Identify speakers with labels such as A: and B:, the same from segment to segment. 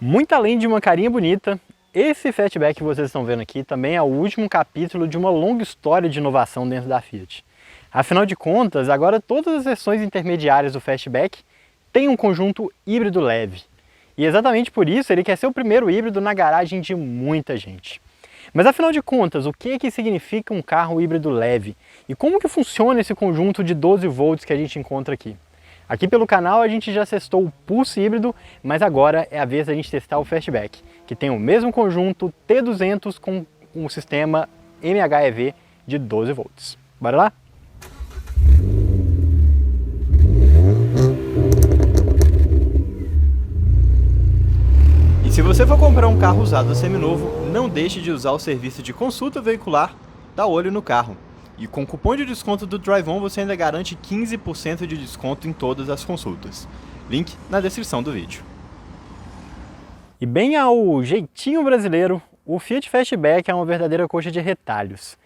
A: Muito além de uma carinha bonita, esse Fastback que vocês estão vendo aqui também é o último capítulo de uma longa história de inovação dentro da Fiat. Afinal de contas, agora todas as versões intermediárias do Fastback têm um conjunto híbrido leve. E exatamente por isso ele quer ser o primeiro híbrido na garagem de muita gente. Mas afinal de contas, o que significa um carro híbrido leve? E como que funciona esse conjunto de 12 volts que a gente encontra aqui? Aqui pelo canal a gente já testou o Pulse híbrido, mas agora é a vez da gente testar o Fastback, que tem o mesmo conjunto T200 com um sistema MHEV de 12 volts. Bora lá? E se você for comprar um carro usado seminovo, não deixe de usar o serviço de consulta veicular da Olho no Carro. E com o cupom de desconto do DriveOn você ainda garante 15% de desconto em todas as consultas. Link na descrição do vídeo. E bem ao jeitinho brasileiro, o Fiat Fastback é uma verdadeira coxa de retalhos.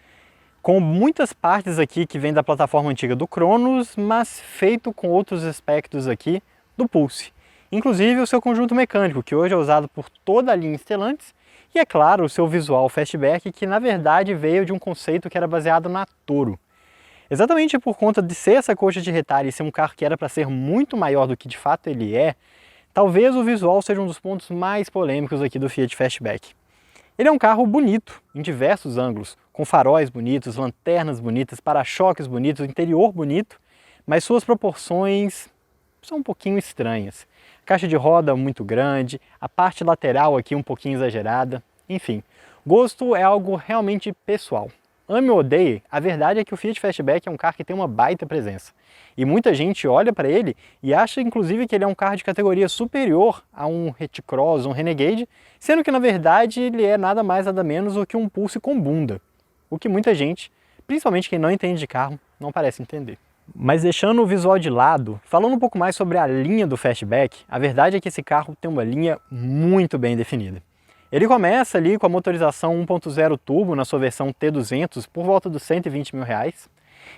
A: Com muitas partes aqui que vêm da plataforma antiga do Cronos, mas feito com outros aspectos aqui do Pulse. Inclusive o seu conjunto mecânico, que hoje é usado por toda a linha Stellantis, e é claro, o seu visual Fastback, que na verdade veio de um conceito que era baseado na Toro. Exatamente por conta de ser essa coxa de retalho e ser um carro que era para ser muito maior do que de fato ele é, talvez o visual seja um dos pontos mais polêmicos aqui do Fiat Fastback. Ele é um carro bonito, em diversos ângulos, com faróis bonitos, lanternas bonitas, para-choques bonitos, interior bonito, mas suas proporções são um pouquinho estranhas. Caixa de roda muito grande, a parte lateral aqui um pouquinho exagerada, enfim. Gosto é algo realmente pessoal. Ame ou odeie, a verdade é que o Fiat Fastback é um carro que tem uma baita presença. E muita gente olha para ele e acha inclusive que ele é um carro de categoria superior a um T-Cross, um Renegade, sendo que na verdade ele é nada mais nada menos do que um Pulse com bunda. O que muita gente, principalmente quem não entende de carro, não parece entender. Mas deixando o visual de lado, falando um pouco mais sobre a linha do Fastback, a verdade é que esse carro tem uma linha muito bem definida. Ele começa ali com a motorização 1.0 turbo na sua versão T200 por volta dos R$120 mil,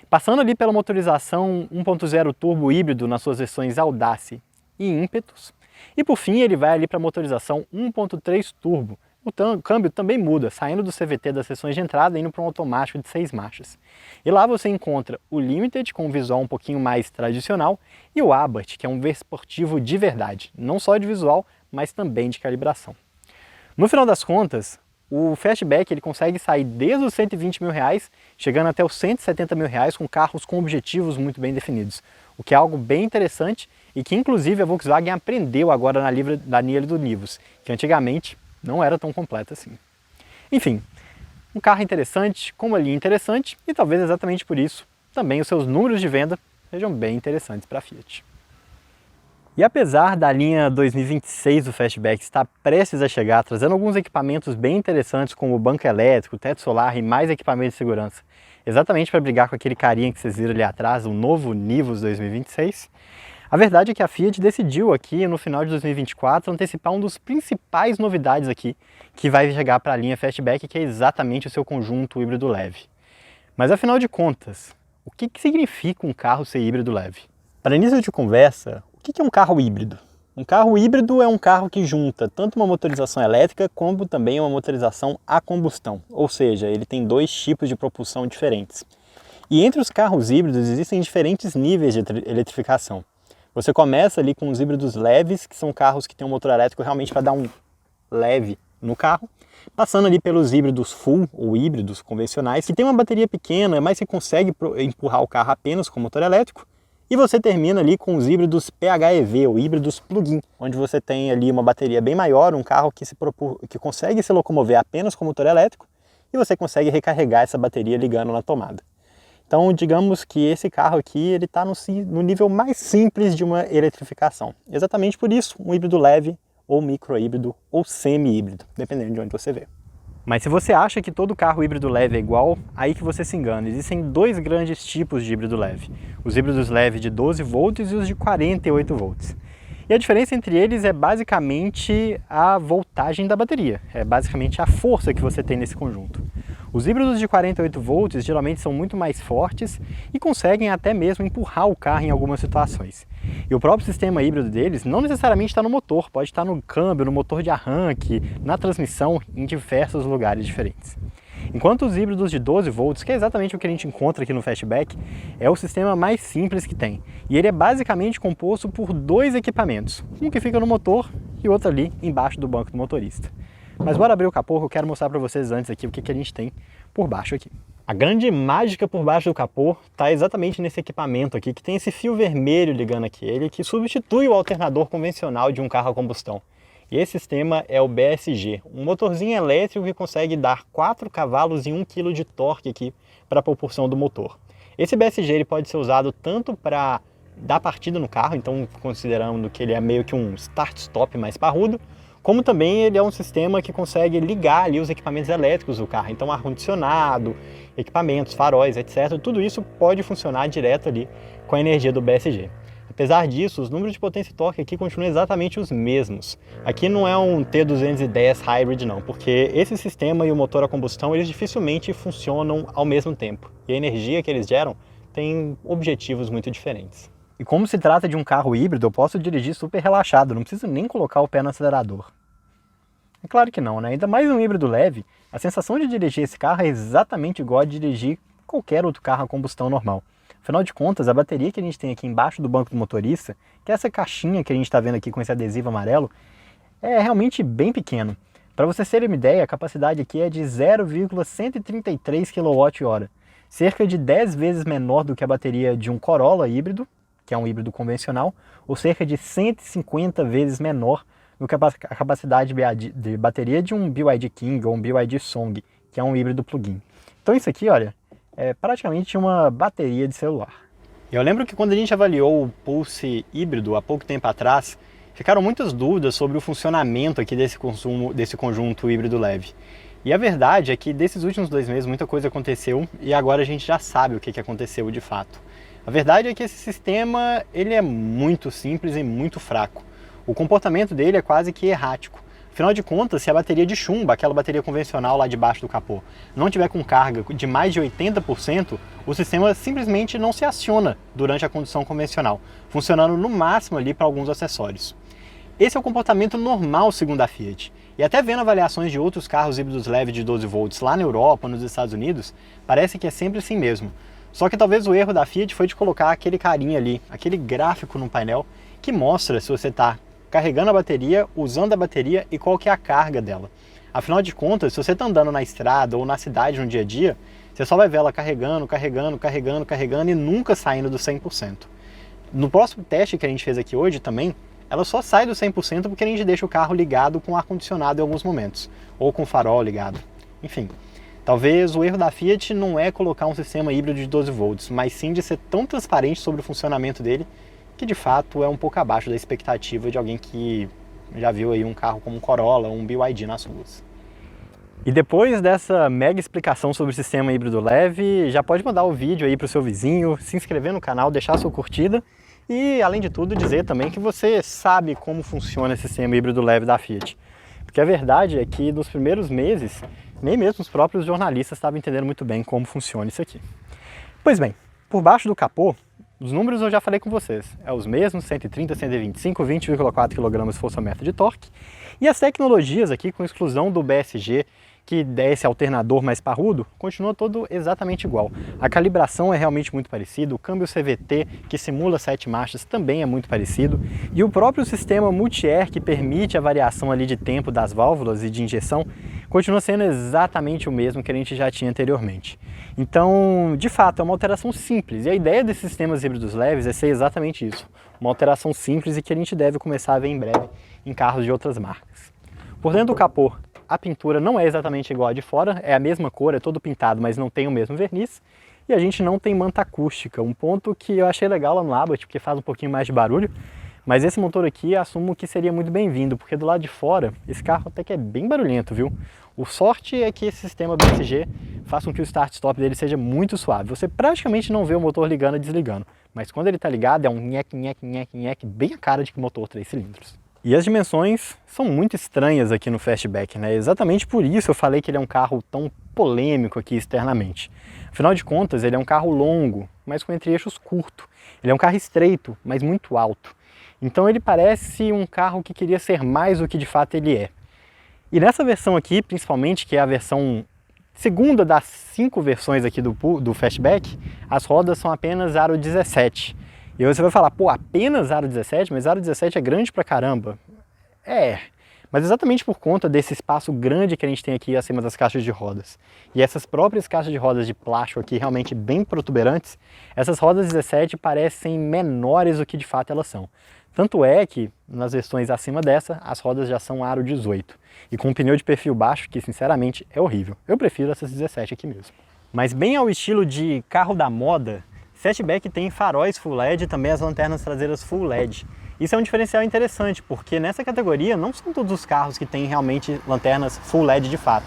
A: passando ali pela motorização 1.0 turbo híbrido nas suas versões Audace e Impetus, e por fim ele vai ali para a motorização 1.3 turbo. O câmbio também muda, saindo do CVT das seções de entrada e indo para um automático de 6 marchas. E lá você encontra o Limited, com um visual um pouquinho mais tradicional, e o Abarth, que é um esportivo de verdade, não só de visual, mas também de calibração. No final das contas, o Fastback ele consegue sair desde os R$120 mil, chegando até os R$170 mil com carros com objetivos muito bem definidos, o que é algo bem interessante e que inclusive a Volkswagen aprendeu agora na linha do Nivus, que antigamente não era tão completa assim. Enfim, um carro interessante, com uma linha interessante e talvez exatamente por isso também os seus números de venda sejam bem interessantes para a Fiat. E apesar da linha 2026 do Fastback estar prestes a chegar, trazendo alguns equipamentos bem interessantes como banco elétrico, teto solar e mais equipamentos de segurança, exatamente para brigar com aquele carinha que vocês viram ali atrás, o novo Nivus 2026, a verdade é que a Fiat decidiu aqui no final de 2024 antecipar um dos principais novidades aqui que vai chegar para a linha Fastback, que é exatamente o seu conjunto híbrido leve. Mas afinal de contas, o que significa um carro ser híbrido leve? Para início de conversa, o que é um carro híbrido? Um carro híbrido é um carro que junta tanto uma motorização elétrica como também uma motorização a combustão, ou seja, ele tem dois tipos de propulsão diferentes. E entre os carros híbridos existem diferentes níveis de eletrificação. Você começa ali com os híbridos leves, que são carros que têm um motor elétrico realmente para dar um leve no carro, passando ali pelos híbridos full ou híbridos convencionais, que tem uma bateria pequena, mas que consegue empurrar o carro apenas com motor elétrico, e você termina ali com os híbridos PHEV ou híbridos plug-in, onde você tem ali uma bateria bem maior, um carro que consegue se locomover apenas com motor elétrico, e você consegue recarregar essa bateria ligando na tomada. Então, digamos que esse carro aqui ele está no nível mais simples de uma eletrificação. Exatamente por isso, um híbrido leve, ou micro-híbrido, ou semi-híbrido, dependendo de onde você vê. Mas se você acha que todo carro híbrido leve é igual, aí que você se engana. Existem dois grandes tipos de híbrido leve. Os híbridos leves de 12 volts e os de 48 volts. E a diferença entre eles é basicamente a voltagem da bateria. É basicamente a força que você tem nesse conjunto. Os híbridos de 48 volts geralmente são muito mais fortes e conseguem até mesmo empurrar o carro em algumas situações. E o próprio sistema híbrido deles não necessariamente está no motor, pode estar no câmbio, no motor de arranque, na transmissão, em diversos lugares diferentes. Enquanto os híbridos de 12 volts, que é exatamente o que a gente encontra aqui no Fastback, é o sistema mais simples que tem. E ele é basicamente composto por dois equipamentos, um que fica no motor e outro ali embaixo do banco do motorista. Mas bora abrir o capô, que eu quero mostrar para vocês antes aqui o que a gente tem por baixo aqui. A grande mágica por baixo do capô está exatamente nesse equipamento aqui, que tem esse fio vermelho ligando aqui, ele que substitui o alternador convencional de um carro a combustão. E esse sistema é o BSG, um motorzinho elétrico que consegue dar 4 cavalos e 1 kg de torque aqui para a propulsão do motor. Esse BSG ele pode ser usado tanto para dar partida no carro, então considerando que ele é meio que um start-stop mais parrudo, como também ele é um sistema que consegue ligar ali os equipamentos elétricos do carro, então ar-condicionado, equipamentos, faróis, etc. Tudo isso pode funcionar direto ali com a energia do BSG. Apesar disso, os números de potência e torque aqui continuam exatamente os mesmos. Aqui não é um T210 Hybrid não, porque esse sistema e o motor a combustão eles dificilmente funcionam ao mesmo tempo. E a energia que eles geram tem objetivos muito diferentes. E como se trata de um carro híbrido, eu posso dirigir super relaxado, não preciso nem colocar o pé no acelerador. É claro que não, né? Ainda mais um híbrido leve, a sensação de dirigir esse carro é exatamente igual a dirigir qualquer outro carro a combustão normal. Afinal de contas, a bateria que a gente tem aqui embaixo do banco do motorista, que é essa caixinha que a gente está vendo aqui com esse adesivo amarelo, é realmente bem pequeno. Para vocês terem uma ideia, a capacidade aqui é de 0,133 kWh, cerca de 10 vezes menor do que a bateria de um Corolla híbrido, que é um híbrido convencional, ou cerca de 150 vezes menor do que a capacidade de bateria de um BYD King ou um BYD Song, que é um híbrido plug-in. Então isso aqui, olha, é praticamente uma bateria de celular. Eu lembro que quando a gente avaliou o Pulse híbrido há pouco tempo atrás, ficaram muitas dúvidas sobre o funcionamento aqui desse conjunto híbrido leve. E a verdade é que desses últimos 2 meses muita coisa aconteceu e agora a gente já sabe o que aconteceu de fato. A verdade é que esse sistema ele é muito simples e muito fraco. O comportamento dele é quase que errático. Afinal de contas, se a bateria de chumbo, aquela bateria convencional lá debaixo do capô, não tiver com carga de mais de 80%, o sistema simplesmente não se aciona durante a condução convencional, funcionando no máximo ali para alguns acessórios. Esse é o comportamento normal segundo a Fiat. E até vendo avaliações de outros carros híbridos leves de 12 volts lá na Europa, nos Estados Unidos, parece que é sempre assim mesmo. Só que talvez o erro da Fiat foi de colocar aquele carinha ali, aquele gráfico no painel, que mostra se você está carregando a bateria, usando a bateria e qual que é a carga dela. Afinal de contas, se você está andando na estrada ou na cidade no dia a dia, você só vai ver ela carregando e nunca saindo do 100%. No próximo teste que a gente fez aqui hoje também, ela só sai do 100% porque a gente deixa o carro ligado com ar-condicionado em alguns momentos, ou com o farol ligado. Enfim, talvez o erro da Fiat não é colocar um sistema híbrido de 12 volts, mas sim de ser tão transparente sobre o funcionamento dele que de fato é um pouco abaixo da expectativa de alguém que já viu aí um carro como um Corolla ou um BYD nas ruas. E depois dessa mega explicação sobre o sistema híbrido leve, já pode mandar o vídeo aí para o seu vizinho, se inscrever no canal, deixar sua curtida e, além de tudo, dizer também que você sabe como funciona esse sistema híbrido leve da Fiat. Porque a verdade é que nos primeiros meses, nem mesmo os próprios jornalistas estavam entendendo muito bem como funciona isso aqui. Pois bem, por baixo do capô, os números eu já falei com vocês, é os mesmos, 130, 125, 20,4 kg força-metro de torque. E as tecnologias aqui, com exclusão do BSG, que dá esse alternador mais parrudo, continua todo exatamente igual. A calibração é realmente muito parecida, o câmbio CVT, que simula 7 marchas, também é muito parecido. E o próprio sistema multi-air, que permite a variação ali de tempo das válvulas e de injeção, continua sendo exatamente o mesmo que a gente já tinha anteriormente. Então, de fato, é uma alteração simples. E a ideia desses sistemas híbridos leves é ser exatamente isso. Uma alteração simples e que a gente deve começar a ver em breve em carros de outras marcas. Por dentro do capô, a pintura não é exatamente igual a de fora, é a mesma cor, é todo pintado, mas não tem o mesmo verniz. E a gente não tem manta acústica, um ponto que eu achei legal lá no Abarth, porque faz um pouquinho mais de barulho. Mas esse motor aqui, assumo que seria muito bem-vindo, porque do lado de fora, esse carro até que é bem barulhento, viu? O sorte é que esse sistema BSG faça com que o start-stop dele seja muito suave. Você praticamente não vê o motor ligando e desligando, mas quando ele está ligado é um nhec, nhec, nhec, nhec, bem a cara de motor 3 cilindros. E as dimensões são muito estranhas aqui no Fastback, né? Exatamente por isso eu falei que ele é um carro tão polêmico aqui externamente. Afinal de contas, ele é um carro longo, mas com entre-eixos curto. Ele é um carro estreito, mas muito alto. Então ele parece um carro que queria ser mais do que de fato ele é. E nessa versão aqui, principalmente, que é a versão segunda das 5 versões aqui do Fastback, as rodas são apenas aro 17. E aí você vai falar, pô, apenas aro 17? Mas aro 17 é grande pra caramba. Mas exatamente por conta desse espaço grande que a gente tem aqui acima das caixas de rodas. E essas próprias caixas de rodas de plástico aqui realmente bem protuberantes, essas rodas 17 parecem menores do que de fato elas são. Tanto é que, nas versões acima dessa, as rodas já são aro 18. E com um pneu de perfil baixo, que sinceramente é horrível. Eu prefiro essas 17 aqui mesmo. Mas bem ao estilo de carro da moda, Fastback tem faróis Full LED e também as lanternas traseiras Full LED. Isso é um diferencial interessante, porque nessa categoria não são todos os carros que têm realmente lanternas Full LED de fato.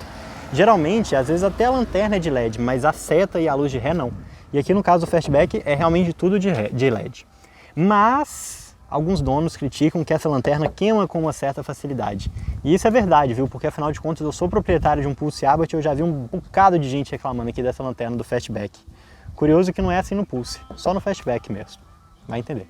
A: Geralmente, às vezes até a lanterna é de LED, mas a seta e a luz de ré não. E aqui no caso do Fastback é realmente tudo de LED. Mas alguns donos criticam que essa lanterna queima com uma certa facilidade. E isso é verdade, viu? Porque afinal de contas eu sou proprietário de um Pulse Abarth e eu já vi um bocado de gente reclamando aqui dessa lanterna do Fastback. Curioso que não é assim no Pulse, só no Fastback mesmo. Vai entender.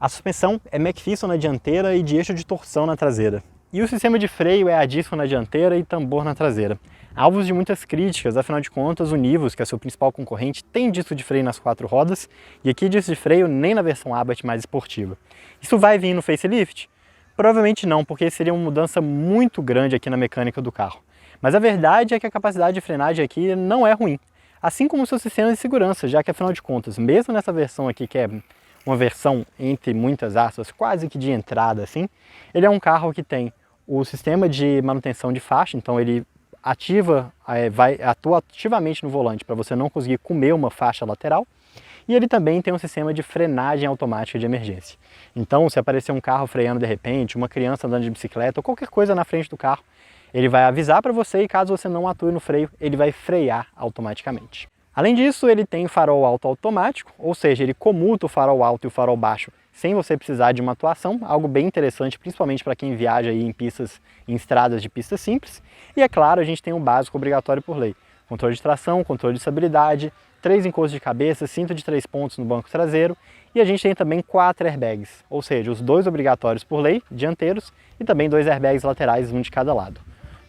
A: A suspensão é McPherson na dianteira e de eixo de torção na traseira. E o sistema de freio é a disco na dianteira e tambor na traseira. Alvos de muitas críticas, afinal de contas o Nivus, que é seu principal concorrente, tem disco de freio nas 4 rodas, e aqui disco de freio nem na versão Abarth mais esportiva. Isso vai vir no facelift? Provavelmente não, porque seria uma mudança muito grande aqui na mecânica do carro. Mas a verdade é que a capacidade de frenagem aqui não é ruim. Assim como o seu sistema de segurança, já que afinal de contas, mesmo nessa versão aqui que é uma versão entre muitas aspas, quase que de entrada assim, ele é um carro que tem o sistema de manutenção de faixa, então ele atua ativamente no volante para você não conseguir comer uma faixa lateral, e ele também tem um sistema de frenagem automática de emergência. Então, se aparecer um carro freando de repente, uma criança andando de bicicleta ou qualquer coisa na frente do carro, ele vai avisar para você e caso você não atue no freio, ele vai frear automaticamente. Além disso, ele tem farol alto automático, ou seja, ele comuta o farol alto e o farol baixo sem você precisar de uma atuação, algo bem interessante, principalmente para quem viaja aí em estradas de pista simples. E é claro, a gente tem um básico obrigatório por lei. Controle de tração, controle de estabilidade, 3 encostos de cabeça, cinto de 3 pontos no banco traseiro e a gente tem também 4 airbags, ou seja, os 2 obrigatórios por lei, dianteiros, e também 2 airbags laterais, um de cada lado.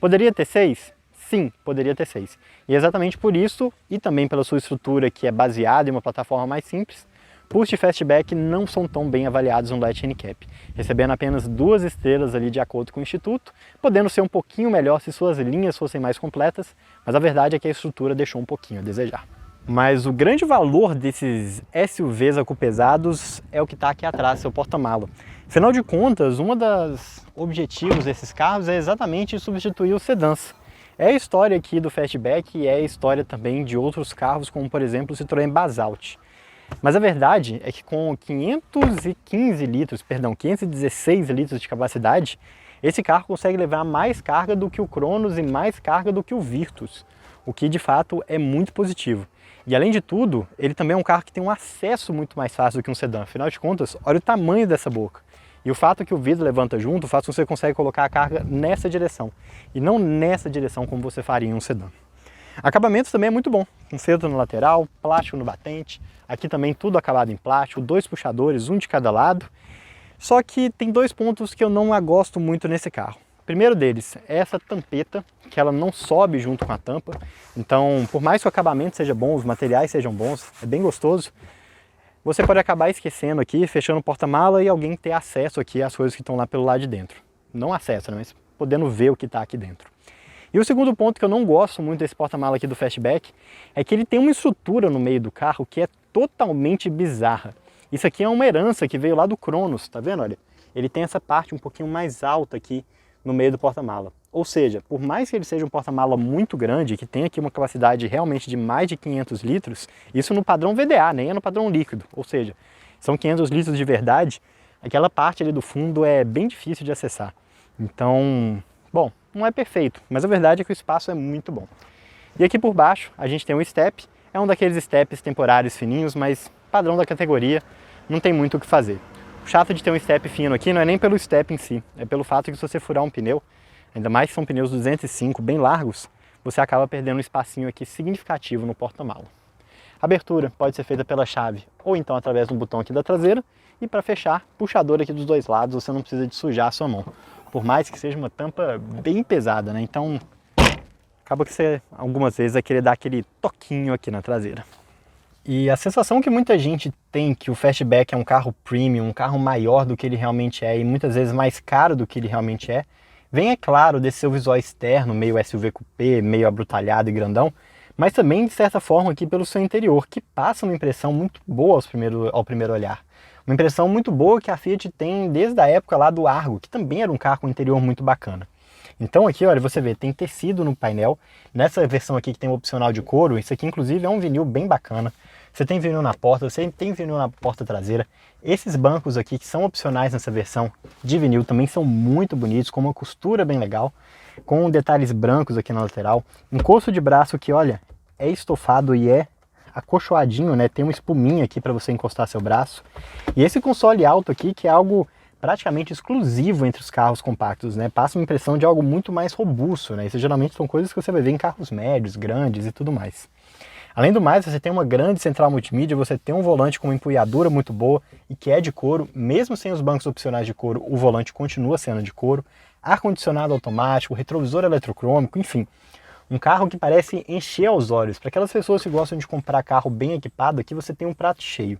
A: Poderia ter 6? Sim, poderia ter 6. E exatamente por isso, e também pela sua estrutura que é baseada em uma plataforma mais simples, Pulse e Fastback não são tão bem avaliados no Lat NCAP, recebendo apenas 2 estrelas ali de acordo com o Instituto, podendo ser um pouquinho melhor se suas linhas fossem mais completas, mas a verdade é que a estrutura deixou um pouquinho a desejar. Mas o grande valor desses SUVs acupesados é o que está aqui atrás, seu porta-mala. Afinal de contas, um dos objetivos desses carros é exatamente substituir os sedãs. É a história aqui do Fastback e é a história também de outros carros, como por exemplo o Citroën Basalt. Mas a verdade é que com 516 litros de capacidade, esse carro consegue levar mais carga do que o Cronos e mais carga do que o Virtus, o que de fato é muito positivo. E além de tudo, ele também é um carro que tem um acesso muito mais fácil do que um sedã. Afinal de contas, olha o tamanho dessa boca. E o fato que o vidro levanta junto faz com que você consiga colocar a carga nessa direção, e não nessa direção como você faria em um sedã. Acabamento também é muito bom, com feltro no lateral, plástico no batente, aqui também tudo acabado em plástico, 2 puxadores, um de cada lado. Só que tem 2 pontos que eu não gosto muito nesse carro. O primeiro deles é essa tampeta, que ela não sobe junto com a tampa, então por mais que o acabamento seja bom, os materiais sejam bons, é bem gostoso, você pode acabar esquecendo aqui, fechando o porta-mala e alguém ter acesso aqui às coisas que estão lá pelo lado de dentro. Não acesso, né, mas podendo ver o que está aqui dentro. E o segundo ponto que eu não gosto muito desse porta-mala aqui do Fastback é que ele tem uma estrutura no meio do carro que é totalmente bizarra. Isso aqui é uma herança que veio lá do Cronos, tá vendo? Olha, ele tem essa parte um pouquinho mais alta aqui no meio do porta-mala. Ou seja, por mais que ele seja um porta-mala muito grande, que tenha aqui uma capacidade realmente de mais de 500 litros, isso no padrão VDA, nem é no padrão líquido, ou seja, são 500 litros de verdade, aquela parte ali do fundo é bem difícil de acessar. Então, bom, não é perfeito, mas a verdade é que o espaço é muito bom. E aqui por baixo a gente tem um step, é um daqueles steps temporários fininhos, mas padrão da categoria, não tem muito o que fazer. O chato de ter um step fino aqui não é nem pelo step em si, é pelo fato que se você furar um pneu, ainda mais que são pneus 205 bem largos, você acaba perdendo um espacinho aqui significativo no porta-mala. A abertura pode ser feita pela chave ou então através do botão aqui da traseira, e para fechar, puxador aqui dos dois lados, você não precisa de sujar a sua mão. Por mais que seja uma tampa bem pesada, né? Então acaba que você algumas vezes vai querer dar aquele toquinho aqui na traseira. E a sensação que muita gente tem que o Fastback é um carro premium, um carro maior do que ele realmente é e muitas vezes mais caro do que ele realmente é, vem, é claro, desse seu visual externo, meio SUV coupé, meio abrutalhado e grandão, mas também, de certa forma, aqui pelo seu interior, que passa uma impressão muito boa ao primeiro olhar. Uma impressão muito boa que a Fiat tem desde a época lá do Argo, que também era um carro com interior muito bacana. Então aqui, olha, você vê, tem tecido no painel. Nessa versão aqui que tem o opcional de couro, isso aqui inclusive é um vinil bem bacana. Você tem vinil na porta, você tem vinil na porta traseira. Esses bancos aqui que são opcionais nessa versão de vinil também são muito bonitos, com uma costura bem legal, com detalhes brancos aqui na lateral. Encosto de braço que, olha, é estofado e é acolchoadinho, né? Tem uma espuminha aqui para você encostar seu braço. E esse console alto aqui, que é algo praticamente exclusivo entre os carros compactos, né? Passa uma impressão de algo muito mais robusto, né? Isso geralmente são coisas que você vai ver em carros médios, grandes e tudo mais. Além do mais, você tem uma grande central multimídia, você tem um volante com uma empunhadura muito boa e que é de couro, mesmo sem os bancos opcionais de couro, o volante continua sendo de couro, ar-condicionado automático, retrovisor eletrocrômico, enfim. Um carro que parece encher aos olhos. Para aquelas pessoas que gostam de comprar carro bem equipado, aqui você tem um prato cheio.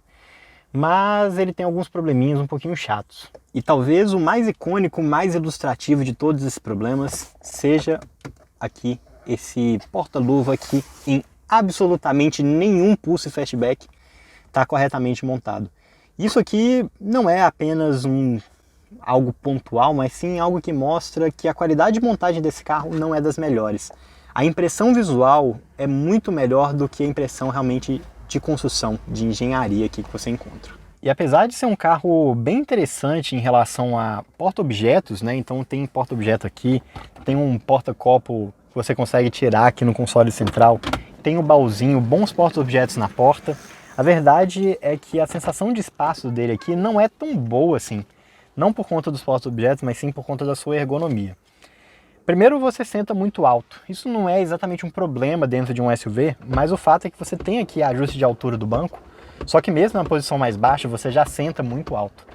A: Mas ele tem alguns probleminhas um pouquinho chatos. E talvez o mais icônico, mais ilustrativo de todos esses problemas seja aqui, esse porta-luva aqui em absolutamente nenhum Pulse Fastback está corretamente montado. Isso aqui não é apenas algo pontual, mas sim algo que mostra que a qualidade de montagem desse carro não é das melhores. A impressão visual é muito melhor do que a impressão realmente de construção, de engenharia aqui que você encontra. E apesar de ser um carro bem interessante em relação a porta-objetos, né? Então tem porta-objeto aqui, tem um porta-copo que você consegue tirar aqui no console central, tem o baúzinho, bons porta-objetos na porta. A verdade é que a sensação de espaço dele aqui não é tão boa assim. Não por conta dos porta-objetos, mas sim por conta da sua ergonomia. Primeiro, você senta muito alto. Isso não é exatamente um problema dentro de um SUV, mas o fato é que você tem aqui ajuste de altura do banco, só que mesmo na posição mais baixa, você já senta muito alto.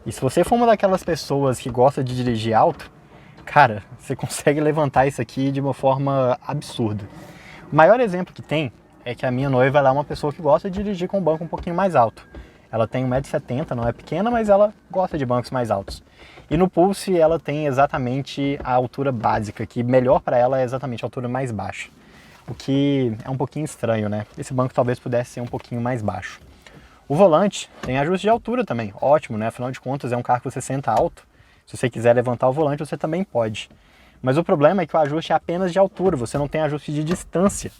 A: E se você for uma daquelas pessoas que gosta de dirigir alto, cara, você consegue levantar isso aqui de uma forma absurda. O maior exemplo que tem é que a minha noiva ela é uma pessoa que gosta de dirigir com um banco um pouquinho mais alto. Ela tem 1,70 m, não é pequena, mas ela gosta de bancos mais altos. E no Pulse ela tem exatamente a altura básica, que melhor para ela é exatamente a altura mais baixa. O que é um pouquinho estranho, né? Esse banco talvez pudesse ser um pouquinho mais baixo. O volante tem ajuste de altura também, ótimo, né? Afinal de contas é um carro que você senta alto. Se você quiser levantar o volante, você também pode. Mas o problema é que o ajuste é apenas de altura, você não tem ajuste de distância.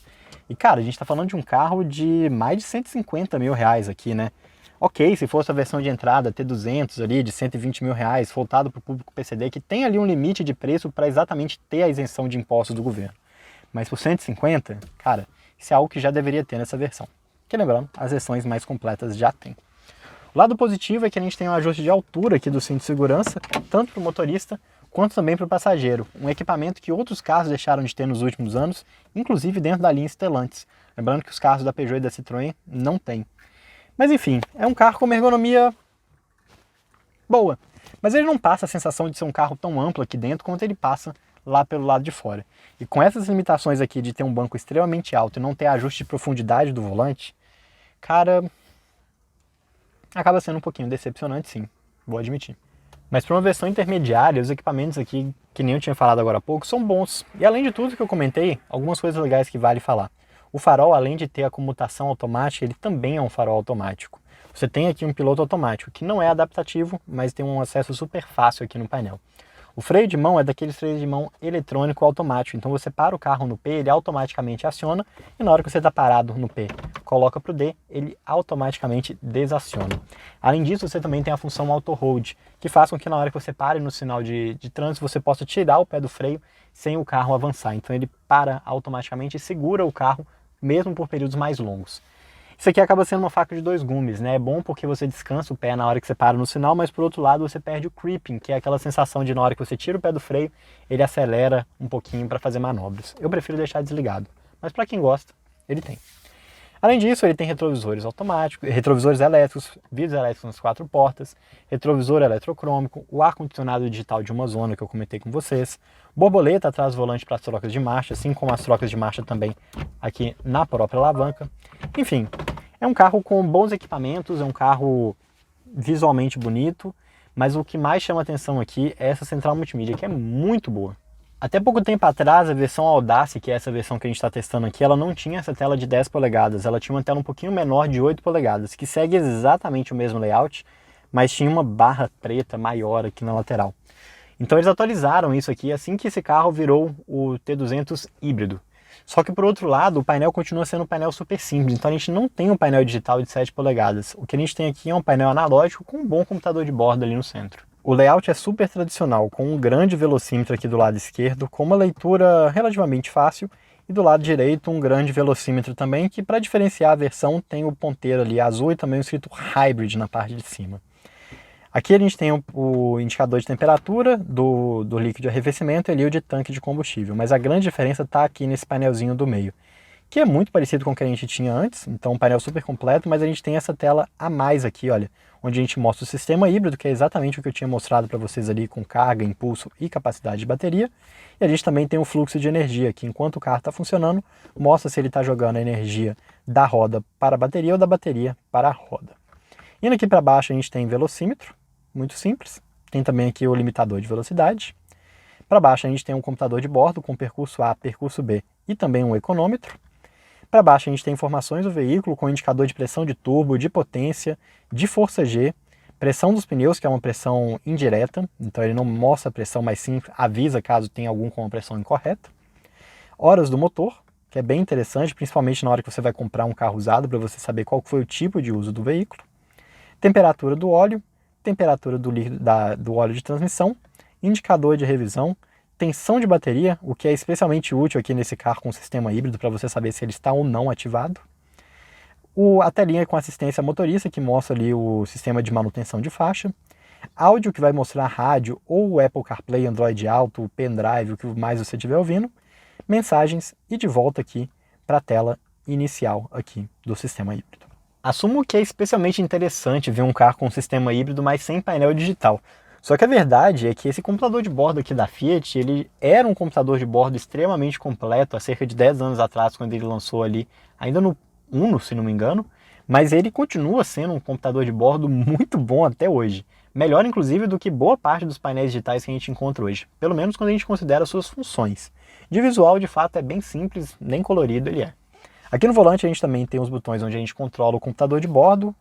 A: E cara, a gente está falando de um carro de mais de 150 mil reais aqui, né? Ok, se fosse a versão de entrada T200 ali de 120 mil reais, voltado para o público PCD, que tem ali um limite de preço para exatamente ter a isenção de impostos do governo. Mas por 150, cara, isso é algo que já deveria ter nessa versão. Que lembrando, as versões mais completas já tem. O lado positivo é que a gente tem um ajuste de altura aqui do cinto de segurança, tanto para o motorista quanto também para o passageiro. Um equipamento que outros carros deixaram de ter nos últimos anos, inclusive dentro da linha Stellantis. Lembrando que os carros da Peugeot e da Citroën não têm. Mas enfim, é um carro com uma ergonomia boa. Mas ele não passa a sensação de ser um carro tão amplo aqui dentro quanto ele passa lá pelo lado de fora. E com essas limitações aqui de ter um banco extremamente alto e não ter ajuste de profundidade do volante, cara, acaba sendo um pouquinho decepcionante sim, vou admitir. Mas para uma versão intermediária, os equipamentos aqui, que nem eu tinha falado agora há pouco, são bons. E além de tudo que eu comentei, algumas coisas legais que vale falar. O farol, além de ter a comutação automática, ele também é um farol automático. Você tem aqui um piloto automático, que não é adaptativo, mas tem um acesso super fácil aqui no painel. O freio de mão é daqueles freios de mão eletrônico automático, então você para o carro no P, ele automaticamente aciona, e na hora que você está parado no P, coloca para o D, ele automaticamente desaciona. Além disso, você também tem a função Auto Hold, que faz com que na hora que você pare no sinal de trânsito, você possa tirar o pé do freio sem o carro avançar. Então ele para automaticamente e segura o carro, mesmo por períodos mais longos.
B: Isso aqui acaba sendo uma faca de dois gumes, né? É bom porque você descansa o pé na hora que você para no sinal, mas por outro lado você perde o creeping, que é aquela sensação de na hora que você tira o pé do freio, ele acelera um pouquinho para fazer manobras. Eu prefiro deixar desligado, mas para quem gosta, ele tem. Além disso, ele tem retrovisores automáticos, retrovisores elétricos, vidros elétricos nas 4 portas, retrovisor eletrocrômico, o ar-condicionado digital de uma zona que eu comentei com vocês, borboleta atrás do volante para as trocas de marcha, assim como as trocas de marcha também aqui na própria alavanca. Enfim, é um carro com bons equipamentos, é um carro visualmente bonito, mas o que mais chama atenção aqui é essa central multimídia, que é muito boa. Até pouco tempo atrás, a versão Audace, que é essa versão que a gente está testando aqui, ela não tinha essa tela de 10 polegadas, ela tinha uma tela um pouquinho menor de 8 polegadas, que segue exatamente o mesmo layout, mas tinha uma barra preta maior aqui na lateral. Então eles atualizaram isso aqui assim que esse carro virou o T200 híbrido. Só que por outro lado, o painel continua sendo um painel super simples, então a gente não tem um painel digital de 7 polegadas. O que a gente tem aqui é um painel analógico com um bom computador de bordo ali no centro. O layout é super tradicional, com um grande velocímetro aqui do lado esquerdo, com uma leitura relativamente fácil, e do lado direito um grande velocímetro também, que para diferenciar a versão tem o ponteiro ali azul e também o escrito Hybrid na parte de cima. Aqui a gente tem o indicador de temperatura do líquido de arrefecimento e ali o de tanque de combustível, mas a grande diferença está aqui nesse painelzinho do meio, que é muito parecido com o que a gente tinha antes, então um painel super completo, mas a gente tem essa tela a mais aqui, olha, onde a gente mostra o sistema híbrido, que é exatamente o que eu tinha mostrado para vocês ali com carga, impulso e capacidade de bateria. E a gente também tem o fluxo de energia, que enquanto o carro está funcionando, mostra se ele está jogando a energia da roda para a bateria ou da bateria para a roda. Indo aqui para baixo a gente tem velocímetro, muito simples. Tem também aqui o limitador de velocidade. Para baixo a gente tem um computador de bordo com percurso A, percurso B e também um econômetro. Para baixo a gente tem informações do veículo com indicador de pressão de turbo, de potência, de força G, pressão dos pneus, que é uma pressão indireta, então ele não mostra a pressão, mas sim avisa caso tenha algum com uma pressão incorreta. Horas do motor, que é bem interessante, principalmente na hora que você vai comprar um carro usado, para você saber qual foi o tipo de uso do veículo. Temperatura do óleo, temperatura do óleo de transmissão, indicador de revisão, tensão de bateria, o que é especialmente útil aqui nesse carro com sistema híbrido para você saber se ele está ou não ativado. A telinha com assistência motorista, que mostra ali o sistema de manutenção de faixa. Áudio, que vai mostrar rádio ou o Apple CarPlay, Android Auto, o pendrive, o que mais você estiver ouvindo. Mensagens e de volta aqui para a tela inicial aqui do sistema híbrido. Assumo que é especialmente interessante ver um carro com sistema híbrido, mas sem painel digital. Só que a verdade é que esse computador de bordo aqui da Fiat, ele era um computador de bordo extremamente completo há cerca de 10 anos atrás, quando ele lançou ali, ainda no Uno, se não me engano, mas ele continua sendo um computador de bordo muito bom até hoje. Melhor, inclusive, do que boa parte dos painéis digitais que a gente encontra hoje, pelo menos quando a gente considera suas funções. De visual, de fato, é bem simples, nem colorido ele é. Aqui no volante a gente também tem os botões onde a gente controla o computador de bordo,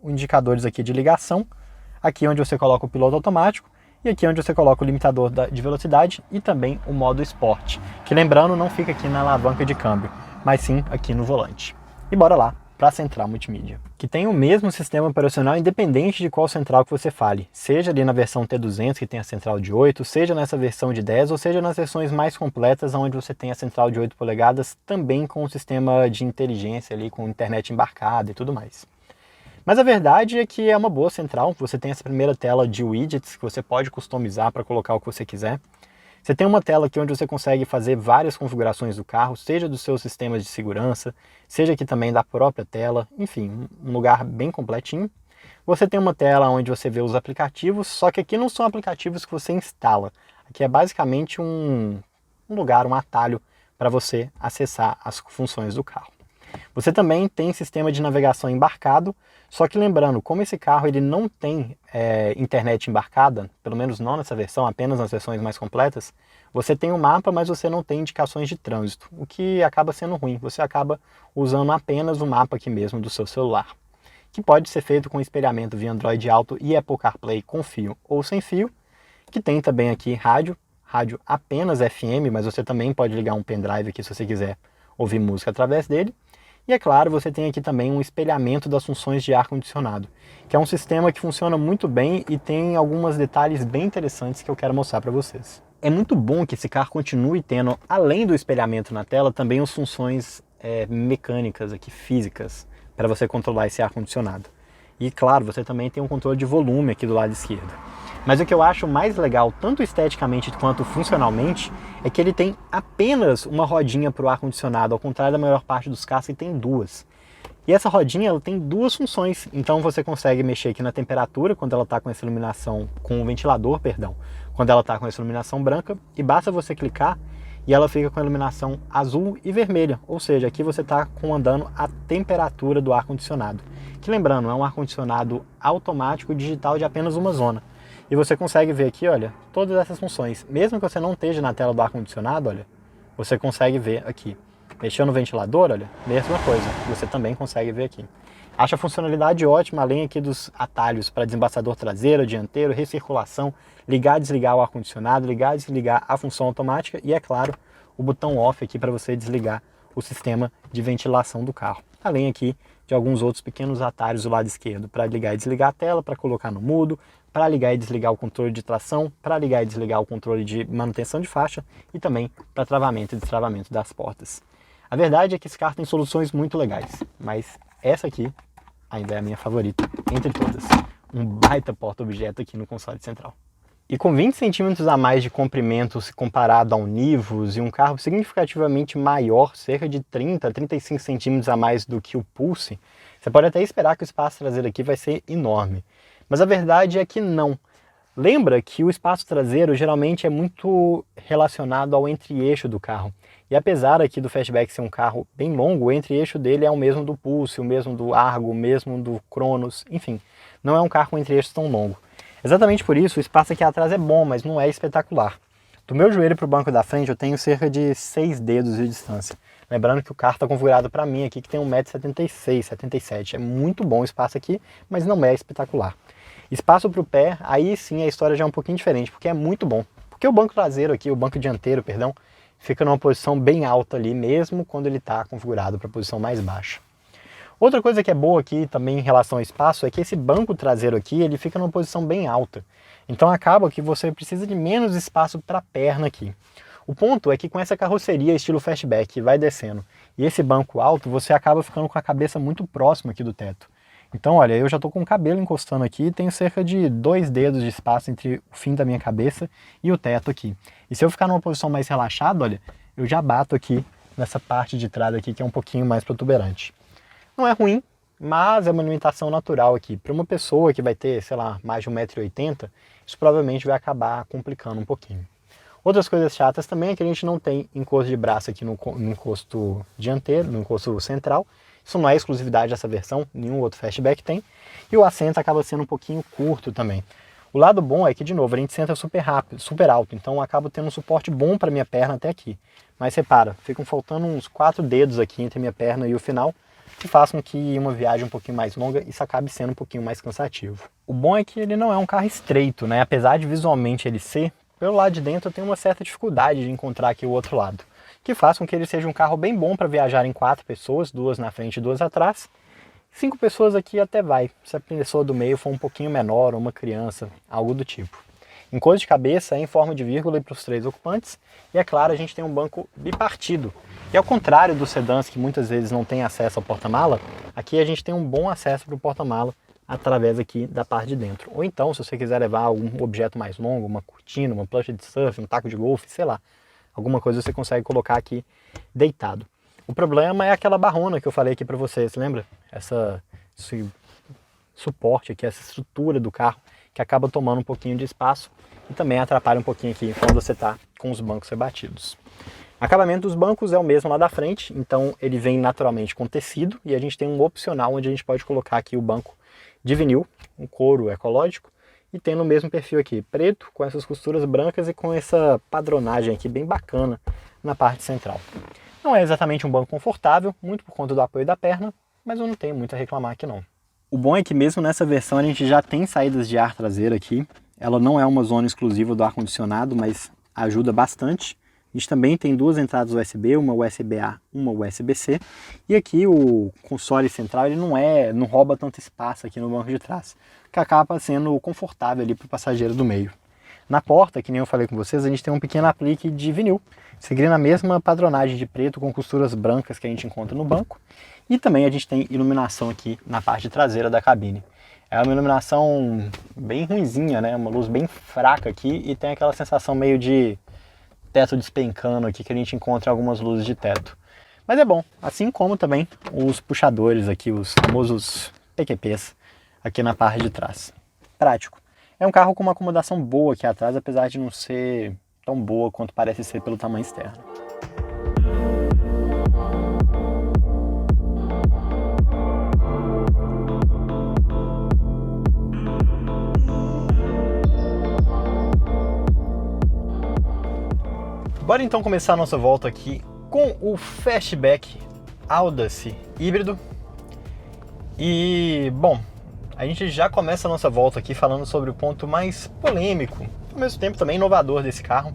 B: os indicadores aqui de ligação, aqui onde você coloca o piloto automático e aqui onde você coloca o limitador de velocidade e também o modo Sport, que lembrando não fica aqui na alavanca de câmbio, mas sim aqui no volante. E bora lá para a central multimídia, que tem o mesmo sistema operacional independente de qual central que você fale, seja ali na versão T200 que tem a central de 8, seja nessa versão de 10 ou seja nas versões mais completas onde você tem a central de 8 polegadas também com o sistema de inteligência ali com internet embarcada e tudo mais. Mas a verdade é que é uma boa central, você tem essa primeira tela de widgets que você pode customizar para colocar o que você quiser. Você tem uma tela aqui onde você consegue fazer várias configurações do carro, seja dos seus sistemas de segurança, seja aqui também da própria tela, enfim, um lugar bem completinho. Você tem uma tela onde você vê os aplicativos, só que aqui não são aplicativos que você instala, aqui é basicamente um lugar, um atalho para você acessar as funções do carro. Você também tem sistema de navegação embarcado, só que lembrando, como esse carro ele não tem internet embarcada, pelo menos não nessa versão, apenas nas versões mais completas, você tem um mapa, mas você não tem indicações de trânsito, o que acaba sendo ruim, você acaba usando apenas o mapa aqui mesmo do seu celular, que pode ser feito com espelhamento via Android Auto e Apple CarPlay com fio ou sem fio, que tem também aqui rádio apenas FM, mas você também pode ligar um pendrive aqui se você quiser ouvir música através dele. E é claro, você tem aqui também um espelhamento das funções de ar-condicionado, que é um sistema que funciona muito bem e tem alguns detalhes bem interessantes que eu quero mostrar para vocês. É muito bom que esse carro continue tendo, além do espelhamento na tela, também as funções mecânicas aqui, físicas. para você controlar esse ar-condicionado. E claro, você também tem um controle de volume aqui do lado esquerdo. Mas o que eu acho mais legal, tanto esteticamente quanto funcionalmente, é que ele tem apenas uma rodinha para o ar-condicionado, ao contrário da maior parte dos carros que tem duas. E essa rodinha ela tem duas funções, então você consegue mexer aqui na temperatura quando ela está com essa iluminação, com o ventilador, perdão, quando ela está com essa iluminação branca, e basta você clicar e ela fica com a iluminação azul e vermelha, ou seja, aqui você está comandando a temperatura do ar-condicionado, que lembrando, é um ar-condicionado automático digital de apenas uma zona. E você consegue ver aqui, olha, todas essas funções, mesmo que você não esteja na tela do ar-condicionado, olha, você consegue ver aqui. Mexeu no ventilador, olha, mesma coisa, você também consegue ver aqui. Acho a funcionalidade ótima, além aqui dos atalhos para desembaçador traseiro, dianteiro, recirculação, ligar e desligar o ar-condicionado, ligar e desligar a função automática e, é claro, o botão off aqui para você desligar o sistema de ventilação do carro. Além aqui de alguns outros pequenos atalhos do lado esquerdo para ligar e desligar a tela, para colocar no mudo, para ligar e desligar o controle de tração, para ligar e desligar o controle de manutenção de faixa e também para travamento e destravamento das portas. A verdade é que esse carro tem soluções muito legais, mas essa aqui ainda é a minha favorita entre todas. Um baita porta-objeto aqui no console central. E com 20 centímetros a mais de comprimento se comparado ao Nivus e um carro significativamente maior, cerca de 30 a 35 centímetros a mais do que o Pulse, você pode até esperar que o espaço traseiro aqui vai ser enorme. Mas a verdade é que não. Lembra que o espaço traseiro geralmente é muito relacionado ao entre-eixo do carro. E apesar aqui do Fastback ser um carro bem longo, o entre-eixo dele é o mesmo do Pulse, o mesmo do Argo, o mesmo do Cronos, enfim. Não é um carro com entre-eixos tão longo. Exatamente por isso, o espaço aqui atrás é bom, mas não é espetacular. Do meu joelho para o banco da frente eu tenho cerca de 6 dedos de distância. Lembrando que o carro está configurado para mim aqui, que tem 1,76m, 77. É muito bom o espaço aqui, mas não é espetacular. Espaço para o pé, aí sim a história já é um pouquinho diferente, porque é muito bom. Porque o banco traseiro aqui, o banco dianteiro, perdão, fica numa posição bem alta ali, mesmo quando ele está configurado para a posição mais baixa. Outra coisa que é boa aqui também em relação ao espaço é que esse banco traseiro aqui, ele fica numa posição bem alta. Então acaba que você precisa de menos espaço para a perna aqui. O ponto é que com essa carroceria estilo Fastback que vai descendo e esse banco alto, você acaba ficando com a cabeça muito próxima aqui do teto. Então, olha, eu já estou com o cabelo encostando aqui e tenho cerca de 2 dedos de espaço entre o fim da minha cabeça e o teto aqui. E se eu ficar numa posição mais relaxada, olha, eu já bato aqui nessa parte de trás aqui que é um pouquinho mais protuberante. Não é ruim, mas é uma limitação natural aqui. Para uma pessoa que vai ter, sei lá, mais de 1,80 m, isso provavelmente vai acabar complicando um pouquinho. Outras coisas chatas também é que a gente não tem encosto de braço aqui no encosto dianteiro, no encosto central. Isso não é exclusividade dessa versão, nenhum outro Fastback tem. E o assento acaba sendo um pouquinho curto também. O lado bom é que, de novo, a gente senta super rápido, super alto, então eu acabo tendo um suporte bom para minha perna até aqui. Mas repara, ficam faltando uns 4 dedos aqui entre a minha perna e o final, que faz com que uma viagem um pouquinho mais longa isso acabe sendo um pouquinho mais cansativo. O bom é que ele não é um carro estreito, né? Apesar de visualmente ele ser, pelo lado de dentro eu tenho uma certa dificuldade de encontrar aqui o outro lado, que faz com que ele seja um carro bem bom para viajar em 4 pessoas, 2 na frente e 2 atrás. 5 pessoas aqui até vai, se a pessoa do meio for um pouquinho menor, ou uma criança, algo do tipo. Encosto de cabeça é em forma de vírgula para os 3 ocupantes, e é claro, a gente tem um banco bipartido. E ao contrário dos sedãs que muitas vezes não têm acesso ao porta-mala, aqui a gente tem um bom acesso para o porta-mala através aqui da parte de dentro. Ou então, se você quiser levar algum objeto mais longo, uma cortina, uma plancha de surf, um taco de golfe, sei lá, alguma coisa você consegue colocar aqui deitado. O problema é aquela barrona que eu falei aqui para vocês, lembra? Esse suporte aqui, essa estrutura do carro que acaba tomando um pouquinho de espaço e também atrapalha um pouquinho aqui quando você está com os bancos rebatidos. O acabamento dos bancos é o mesmo lá da frente, então ele vem naturalmente com tecido e a gente tem um opcional onde a gente pode colocar aqui o banco de vinil, um couro ecológico, e tendo o mesmo perfil aqui, preto, com essas costuras brancas e com essa padronagem aqui bem bacana na parte central. Não é exatamente um banco confortável, muito por conta do apoio da perna, mas eu não tenho muito a reclamar aqui não. O bom é que mesmo nessa versão a gente já tem saídas de ar traseira aqui. Ela não é uma zona exclusiva do ar-condicionado, mas ajuda bastante. A gente também tem 2 entradas USB, uma USB-A, uma USB-C. E aqui o console central ele não rouba tanto espaço aqui no banco de trás, que acaba sendo confortável ali para o passageiro do meio. Na porta, que nem eu falei com vocês, a gente tem um pequeno aplique de vinil, seguindo a mesma padronagem de preto com costuras brancas que a gente encontra no banco. E também a gente tem iluminação aqui na parte traseira da cabine. É uma iluminação bem ruinzinha, né? Uma luz bem fraca aqui e tem aquela sensação meio de teto despencando aqui que a gente encontra em algumas luzes de teto. Mas é bom, assim como também os puxadores aqui, os famosos PQPs aqui na parte de trás. Prático. É um carro com uma acomodação boa aqui atrás, apesar de não ser tão boa quanto parece ser pelo tamanho externo. Bora então começar a nossa volta aqui com o Fastback Audace híbrido. E, bom, a gente já começa a nossa volta aqui falando sobre o ponto mais polêmico, ao mesmo tempo também inovador desse carro,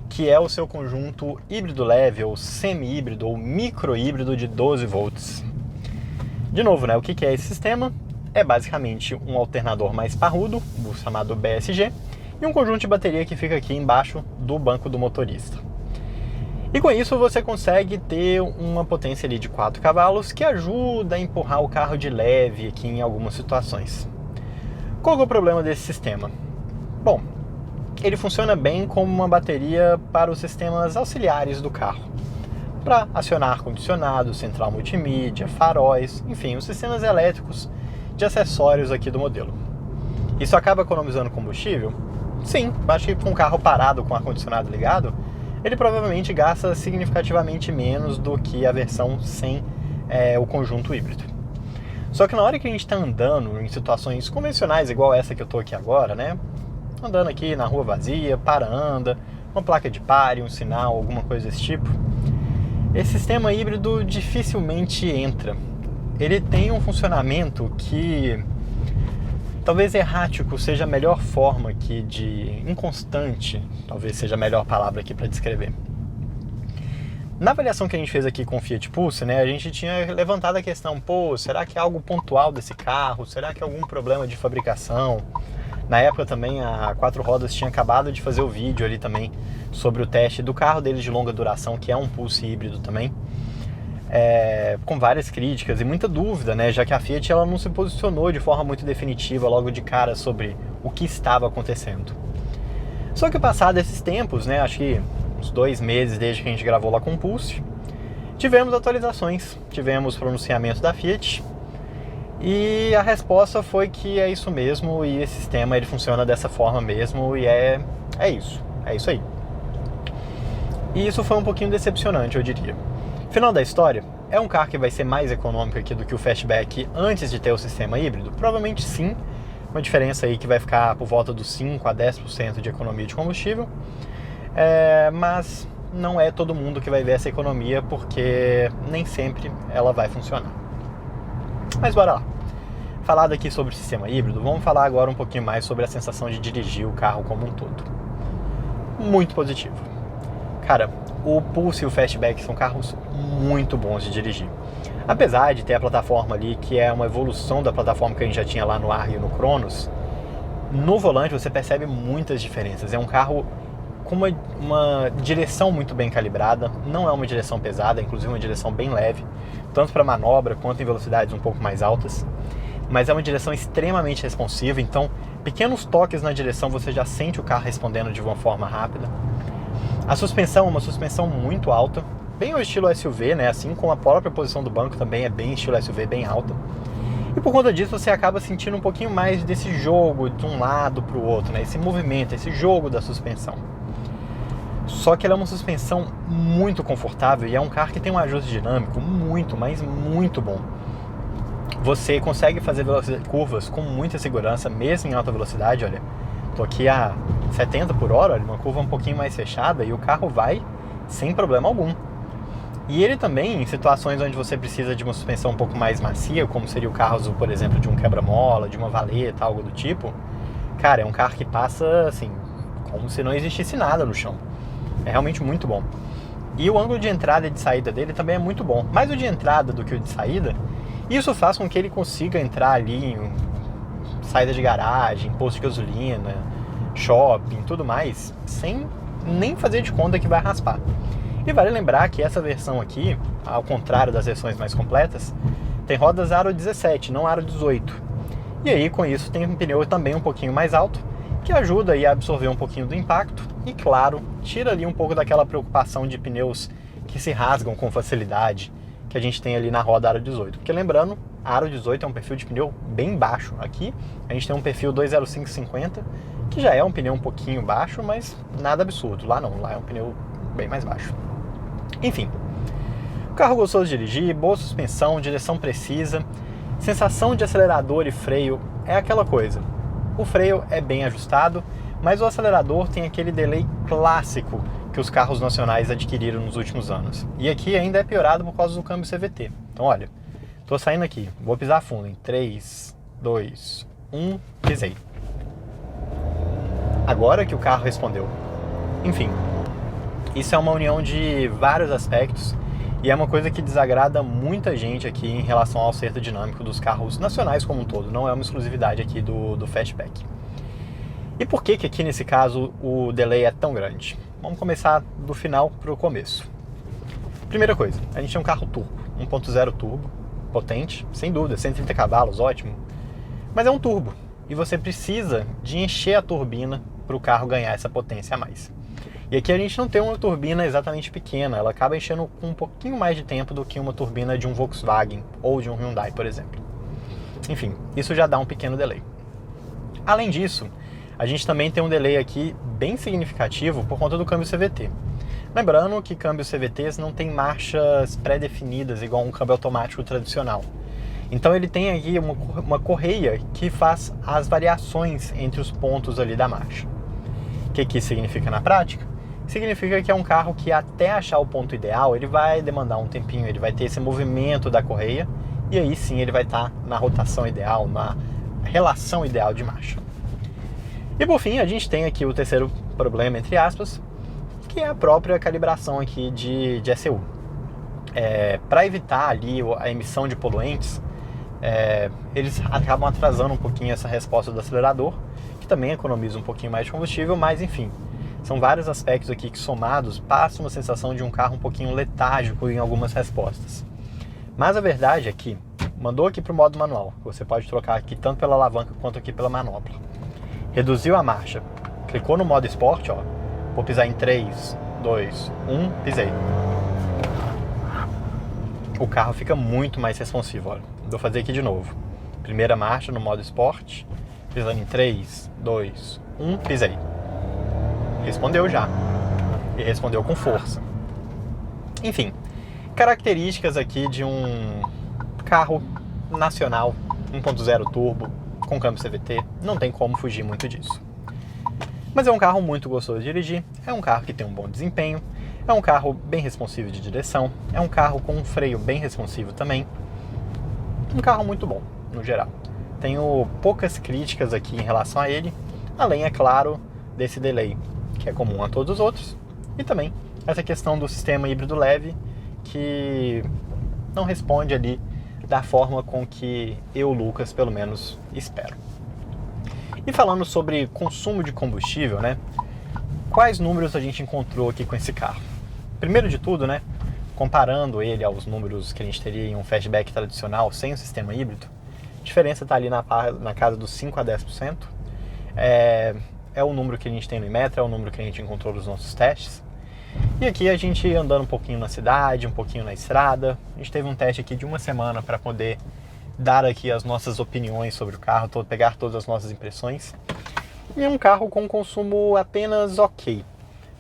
B: que é o seu conjunto híbrido leve, ou semi-híbrido, ou micro-híbrido de 12 volts. De novo, né, o que é esse sistema? É basicamente um alternador mais parrudo, o chamado BSG, e um conjunto de bateria que fica aqui embaixo do banco do motorista. E com isso você consegue ter uma potência ali de 4 cavalos que ajuda a empurrar o carro de leve aqui em algumas situações. Qual é o problema desse sistema? Bom, ele funciona bem como uma bateria para os sistemas auxiliares do carro, para acionar ar-condicionado, central multimídia, faróis, enfim, os sistemas elétricos de acessórios aqui do modelo. Isso acaba economizando combustível? Sim, acho que com um carro parado com ar-condicionado ligado, ele provavelmente gasta significativamente menos do que a versão sem o conjunto híbrido. Só que na hora que a gente está andando em situações convencionais, igual essa que eu estou aqui agora, né? Andando aqui na rua vazia, anda, uma placa de pare, um sinal, alguma coisa desse tipo, esse sistema híbrido dificilmente entra. Ele tem um funcionamento que talvez errático seja a melhor forma aqui de inconstante, talvez seja a melhor palavra aqui para descrever. Na avaliação que a gente fez aqui com o Fiat Pulse, né, a gente tinha levantado a questão, pô, será que é algo pontual desse carro? Será que é algum problema de fabricação? Na época também a Quatro Rodas tinha acabado de fazer o vídeo ali também sobre o teste do carro deles de longa duração, que é um Pulse híbrido também. Com várias críticas e muita dúvida, né? Já que a Fiat ela não se posicionou de forma muito definitiva logo de cara sobre o que estava acontecendo. Só que passado esses tempos, né, acho que uns 2 meses desde que a gente gravou lá com o Pulse, tivemos atualizações, tivemos pronunciamento da Fiat e a resposta foi que é isso mesmo e esse sistema ele funciona dessa forma mesmo e é isso aí. E isso foi um pouquinho decepcionante, eu diria. Final da história, é um carro que vai ser mais econômico aqui do que o Fastback antes de ter o sistema híbrido? Provavelmente sim, uma diferença aí que vai ficar por volta dos 5 a 10% de economia de combustível, mas não é todo mundo que vai ver essa economia porque nem sempre ela vai funcionar. Mas bora lá. Falado aqui sobre o sistema híbrido, vamos falar agora um pouquinho mais sobre a sensação de dirigir o carro como um todo. Muito positivo. Cara, o Pulse e o Fastback são carros muito bons de dirigir. Apesar de ter a plataforma ali, que é uma evolução da plataforma que a gente já tinha lá no Argo e no Cronos, no volante você percebe muitas diferenças. É um carro com uma direção muito bem calibrada, não é uma direção pesada, é inclusive uma direção bem leve, tanto para manobra quanto em velocidades um pouco mais altas, mas é uma direção extremamente responsiva, então pequenos toques na direção você já sente o carro respondendo de uma forma rápida. A suspensão é uma suspensão muito alta, bem ao estilo SUV, né? Assim como a própria posição do banco também é bem estilo SUV, bem alta. E por conta disso você acaba sentindo um pouquinho mais desse jogo de um lado para o outro, né? Esse movimento, esse jogo da suspensão. Só que ela é uma suspensão muito confortável e é um carro que tem um ajuste dinâmico muito, mas muito bom. Você consegue fazer curvas com muita segurança, mesmo em alta velocidade, olha. Tô aqui a 70 por hora, olha, uma curva um pouquinho mais fechada e o carro vai sem problema algum. E ele também, em situações onde você precisa de uma suspensão um pouco mais macia, como seria o caso, por exemplo, de um quebra-mola, de uma valeta, algo do tipo, cara, é um carro que passa, assim, como se não existisse nada no chão. É realmente muito bom. E o ângulo de entrada e de saída dele também é muito bom. Mais o de entrada do que o de saída. Isso faz com que ele consiga entrar ali em saída de garagem, posto de gasolina, shopping, tudo mais, sem nem fazer de conta que vai raspar. E vale lembrar que essa versão aqui, ao contrário das versões mais completas, tem rodas aro 17, não aro 18. E aí com isso tem um pneu também um pouquinho mais alto, que ajuda aí a absorver um pouquinho do impacto e, claro, tira ali um pouco daquela preocupação de pneus que se rasgam com facilidade que a gente tem ali na roda aro 18. Porque lembrando, a aro 18 é um perfil de pneu bem baixo. Aqui a gente tem um perfil 205/50, que já é um pneu um pouquinho baixo, mas nada absurdo. Lá não, lá é um pneu bem mais baixo. Enfim, o carro gostoso de dirigir, boa suspensão, direção precisa, sensação de acelerador e freio é aquela coisa. O freio é bem ajustado, mas o acelerador tem aquele delay clássico que os carros nacionais adquiriram nos últimos anos. E aqui ainda é piorado por causa do câmbio CVT. Então olha, tô saindo aqui, vou pisar fundo em 3, 2, 1, pisei. Agora que o carro respondeu. Enfim, isso é uma união de vários aspectos e é uma coisa que desagrada muita gente aqui em relação ao acerto dinâmico dos carros nacionais como um todo. Não é uma exclusividade aqui do Fastback. E por que aqui nesse caso o delay é tão grande? Vamos começar do final para o começo. Primeira coisa, a gente tem um carro turbo, 1.0 turbo, potente, sem dúvida, 130 cavalos, ótimo. Mas é um turbo e você precisa de encher a turbina para o carro ganhar essa potência a mais. E aqui a gente não tem uma turbina exatamente pequena, ela acaba enchendo com um pouquinho mais de tempo do que uma turbina de um Volkswagen ou de um Hyundai, por exemplo. Enfim, isso já dá um pequeno delay. Além disso, a gente também tem um delay aqui bem significativo por conta do câmbio CVT. Lembrando que câmbios CVTs não tem marchas pré-definidas igual um câmbio automático tradicional. Então ele tem aqui uma correia que faz as variações entre os pontos ali da marcha. O que isso significa na prática? Significa que é um carro que até achar o ponto ideal, ele vai demandar um tempinho, ele vai ter esse movimento da correia e aí sim ele vai estar na rotação ideal, na relação ideal de marcha. E por fim, a gente tem aqui o terceiro problema, entre aspas, que é a própria calibração aqui de ECU. Para evitar ali a emissão de poluentes, eles acabam atrasando um pouquinho essa resposta do acelerador, que também economiza um pouquinho mais de combustível, mas enfim, são vários aspectos aqui que somados passam uma sensação de um carro um pouquinho letárgico em algumas respostas. Mas a verdade é que mandou aqui para o modo manual, que você pode trocar aqui tanto pela alavanca quanto aqui pela manopla. Reduziu a marcha, clicou no modo esporte, vou pisar em 3, 2, 1, pisei. O carro fica muito mais responsivo, olha. Vou fazer aqui de novo. Primeira marcha no modo esporte, pisando em 3, 2, 1, pisei. Respondeu já. E respondeu com força. Enfim, características aqui de um carro nacional 1.0 turbo com câmbio CVT, não tem como fugir muito disso. Mas é um carro muito gostoso de dirigir, é um carro que tem um bom desempenho, é um carro bem responsivo de direção, é um carro com um freio bem responsivo também. Um carro muito bom, no geral. Tenho poucas críticas aqui em relação a ele, além, é claro, desse delay, que é comum a todos os outros, e também essa questão do sistema híbrido leve, que não responde ali da forma com que eu, Lucas, pelo menos espero. E falando sobre consumo de combustível, né? Quais números a gente encontrou aqui com esse carro? Primeiro de tudo, né? Comparando ele aos números que a gente teria em um Fastback tradicional sem o sistema híbrido, a diferença está ali na casa dos 5 a 10%. É o número que a gente tem no Imetro, é o número que a gente encontrou nos nossos testes. E aqui a gente andando um pouquinho na cidade, um pouquinho na estrada, a gente teve um teste aqui de uma semana para poder dar aqui as nossas opiniões sobre o carro, pegar todas as nossas impressões. E é um carro com consumo apenas ok.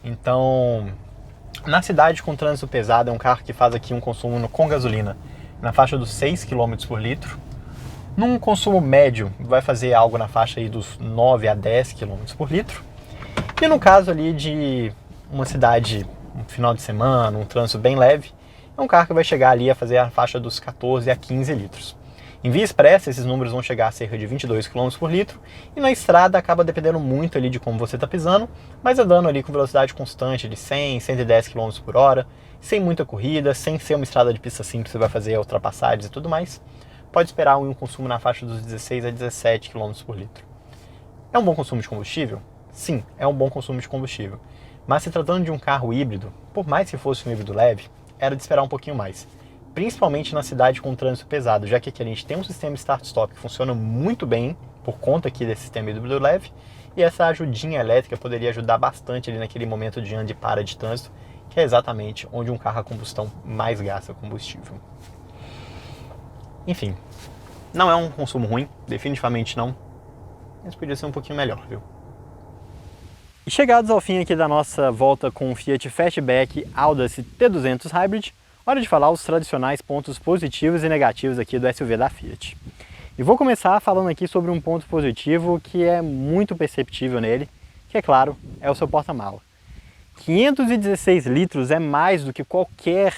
B: Então, na cidade com trânsito pesado, é um carro que faz aqui um consumo com gasolina na faixa dos 6 km por litro. Num consumo médio, vai fazer algo na faixa aí dos 9 a 10 km por litro. E no caso ali de uma cidade, um final de semana, um trânsito bem leve, é um carro que vai chegar ali a fazer a faixa dos 14 a 15 litros. Em via expressa, esses números vão chegar a cerca de 22 km por litro, e na estrada acaba dependendo muito ali de como você está pisando, mas andando ali com velocidade constante de 100, 110 km por hora, sem muita corrida, sem ser uma estrada de pista simples, você vai fazer ultrapassagens e tudo mais, pode esperar um consumo na faixa dos 16 a 17 km por litro. É um bom consumo de combustível? sim, é um bom consumo de combustível. Mas se tratando de um carro híbrido, por mais que fosse um híbrido leve, era de esperar um pouquinho mais. Principalmente na cidade com trânsito pesado, já que aqui a gente tem um sistema start-stop que funciona muito bem por conta aqui desse sistema híbrido leve, e essa ajudinha elétrica poderia ajudar bastante ali naquele momento de anda e para de trânsito, que é exatamente onde um carro a combustão mais gasta combustível. Enfim, não é um consumo ruim, definitivamente não, mas podia ser um pouquinho melhor, viu? E chegados ao fim aqui da nossa volta com o Fiat Fastback Audace T200 Hybrid, hora de falar os tradicionais pontos positivos e negativos aqui do SUV da Fiat. E vou começar falando aqui sobre um ponto positivo que é muito perceptível nele, que é claro, é o seu porta-mala. 516 litros é mais do que qualquer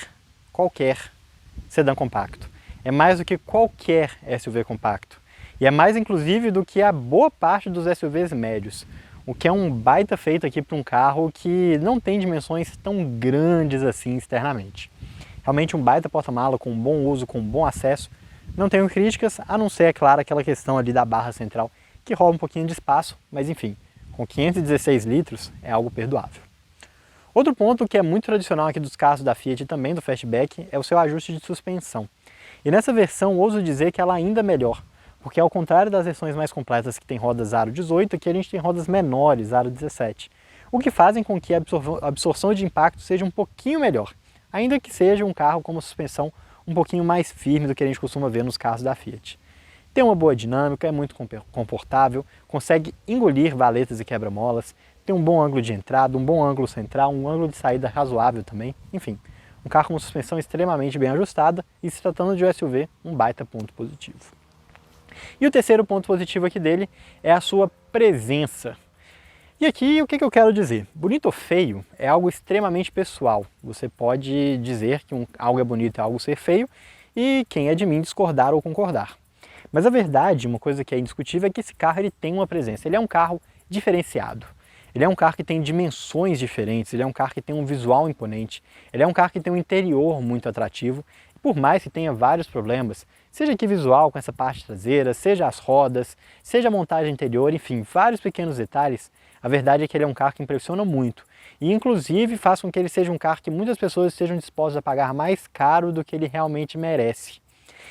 B: sedã compacto. É mais do que qualquer SUV compacto. E é mais inclusive do que a boa parte dos SUVs médios. O que é um baita feito aqui para um carro que não tem dimensões tão grandes assim externamente. Realmente um baita porta-mala com bom uso, com bom acesso. Não tenho críticas, a não ser, é claro, aquela questão ali da barra central, que rouba um pouquinho de espaço, mas enfim, com 516 litros é algo perdoável. Outro ponto que é muito tradicional aqui dos carros da Fiat e também do Fastback é o seu ajuste de suspensão. E nessa versão, ouso dizer que ela ainda é melhor, porque ao contrário das versões mais completas que tem rodas aro 18, aqui a gente tem rodas menores, aro 17, o que fazem com que a absorção de impacto seja um pouquinho melhor, ainda que seja um carro com uma suspensão um pouquinho mais firme do que a gente costuma ver nos carros da Fiat. Tem uma boa dinâmica, é muito confortável, consegue engolir valetas e quebra-molas, tem um bom ângulo de entrada, um bom ângulo central, um ângulo de saída razoável também, enfim, um carro com uma suspensão extremamente bem ajustada e, se tratando de um SUV, um baita ponto positivo. E o terceiro ponto positivo aqui dele é a sua presença. E aqui o que eu quero dizer? Bonito ou feio é algo extremamente pessoal. Você pode dizer que algo é bonito e algo ser feio, e quem é de mim discordar ou concordar. Mas a verdade, uma coisa que é indiscutível, é que esse carro ele tem uma presença. Ele é um carro diferenciado. Ele é um carro que tem dimensões diferentes, ele é um carro que tem um visual imponente, ele é um carro que tem um interior muito atrativo. E por mais que tenha vários problemas, seja aqui visual com essa parte traseira, seja as rodas, seja a montagem interior, enfim, vários pequenos detalhes, a verdade é que ele é um carro que impressiona muito e inclusive faz com que ele seja um carro que muitas pessoas estejam dispostas a pagar mais caro do que ele realmente merece.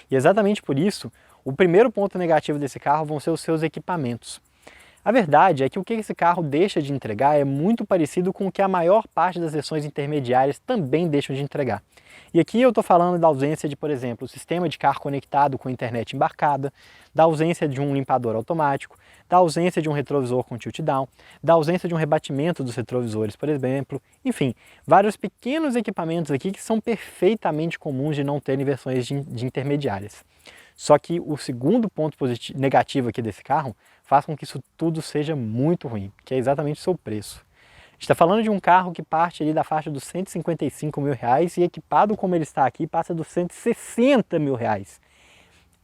B: E exatamente por isso, o primeiro ponto negativo desse carro vão ser os seus equipamentos. A verdade é que o que esse carro deixa de entregar é muito parecido com o que a maior parte das versões intermediárias também deixam de entregar. E aqui eu estou falando da ausência de, por exemplo, o sistema de carro conectado com a internet embarcada, da ausência de um limpador automático, da ausência de um retrovisor com tilt-down, da ausência de um rebatimento dos retrovisores, por exemplo. Enfim, vários pequenos equipamentos aqui que são perfeitamente comuns de não terem versões de intermediárias. Só que o segundo ponto negativo aqui desse carro faz com que isso tudo seja muito ruim, que é exatamente o seu preço. A gente está falando de um carro que parte ali da faixa dos R$155 mil e equipado como ele está aqui passa dos R$160 mil.